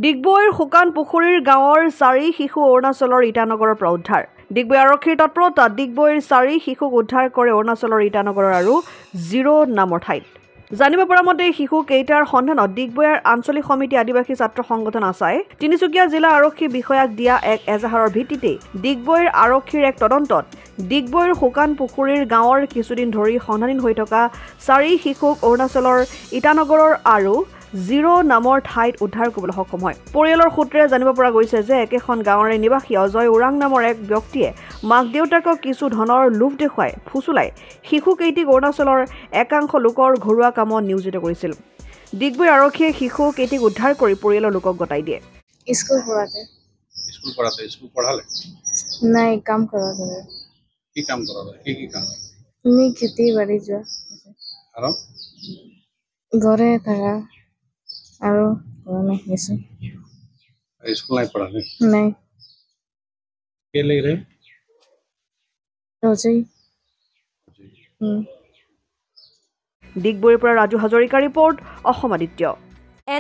ডিগবৈৰ শুকান পুখুৰীৰ গাঁৱৰ 4 শিশু অৰুণাচলৰ ইটানগৰৰ পৰা উদ্ধাৰ। ডিগবৈ আৰক্ষীৰ তৎপৰতাত ডিগবৈৰ 4 শিশুক উদ্ধাৰ কৰে অৰুণাচলৰ ইটানগৰৰ আৰু 0 নামৰ ঠাইত। জানিব পৰা মতে শিশু কেইটাৰ সন্ধানত ডিগবৈৰ আঞ্চলিক সমিতি আদিবাসী ছাত্ৰ সংগঠন আছাই তিনিচুকীয়া জিলা আৰক্ষী বিষয়াক দিয়া এক এজাহাৰৰ ভিত্তিতে ডিগবৈৰ আৰক্ষীৰ এক তদন্তত ডিগবৈৰ শুকান পুখুৰীৰ গাঁৱৰ কিছুদিন ধৰি সন্ধানহীন হৈ থকা 4 শিশুক অৰুণাচলৰ ইটানগৰৰ আৰু 0 নামৰ ঠাইত উদ্ধাৰ কৰিবলৈ সক্ষম হয়। পৰিয়ালৰ সূত্ৰে জানিব পৰা গৈছে যে একেখন গাঁৱৰে নিবাসী অজয় ওৰাং নামৰ এক ব্যক্তিয়ে মাক দেউতাকক কিছু ধনৰ লোভ দেখুৱাই ফুচুলাই শিশুকেইটিক অৰুণাচলৰ একাংশ লোকৰ ঘৰুৱা কামত নিয়োজিত কৰিছিল। ডিগবৈ আৰক্ষীয়ে শিশুকেইটিক উদ্ধাৰ কৰি পৰিয়ালৰ লোকক গতাই দিয়ে। স্কুল পঢ়ালে নাই কাম কৰালে কি কাম কৰালে কি কাম তুমি খেতি বাড়ি যোৱা আৰু ঘৰে থাকা আৰু ঘৰলৈ গৈছো স্কুল নাই পঢ়ালে নাই কেলে ৰে ৰজেই ডিগবৈৰ পৰা ৰাজু হাজৰিকা ৰিপৰ্ট অসম আদিত্য।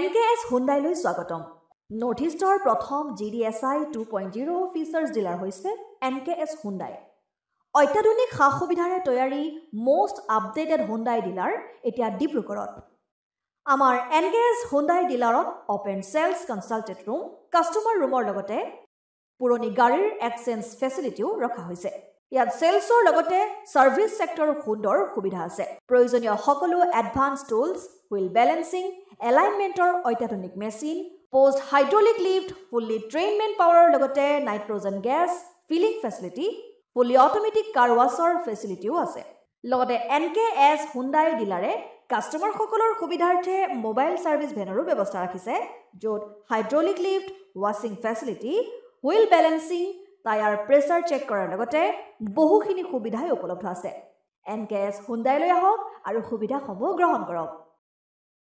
NKS হুণ্ডাইলৈ স্বাগতম। নৰ্থ ইষ্টৰ প্ৰথম GDSI 2.0 ফিচাৰ্ছ ডিলাৰ হৈছে NKS হুণ্ডাই। অত্যাধুনিক সা সুবিধাৰে তৈয়াৰী মষ্ট আপডেটেড হুণ্ডাই ডিলাৰ এতিয়া ডিব্ৰুগড়ত। আমাৰ NKS হুণ্ডাই ডিলাৰত open sales consulted room, customer ৰুমৰ লগতে পুৰণি গাড়ীৰ এক্সচেঞ্জ ফেচিলিটিও ৰখা হৈছে। ইয়াত চেলছৰ লগতে সাৰ্ভিস সেক্টৰৰ সুন্দৰ সুবিধা আছে। প্ৰয়োজনীয় সকলো এডভান্স টুলছ, হুইল বেলেন্সিং, এলাইনমেন্টৰ অত্যাধুনিক machine, post hydraulic lift, fully ট্ৰেইনমেন্ট পাৱাৰৰ লগতে nitrogen gas filling facility, fully automatic car ৱাছৰ ফেচিলিটিও আছে। লগতে NKS হুণ্ডাই ডিলাৰে কাষ্টমাৰসকলৰ সুবিধাৰ্থে মোবাইল সাৰ্ভিস ভেনৰো ব্যৱস্থা ৰাখিছে, য'ত হাইড্ৰলিক লিফ্ট, ৱাছিং facility, wheel balancing, tyre pressure check কৰাৰ লগতে বহুখিনি সুবিধাই উপলব্ধ আছে। NKS হুণ্ডাইলৈ আহক আৰু সুবিধাসমূহ গ্ৰহণ কৰক।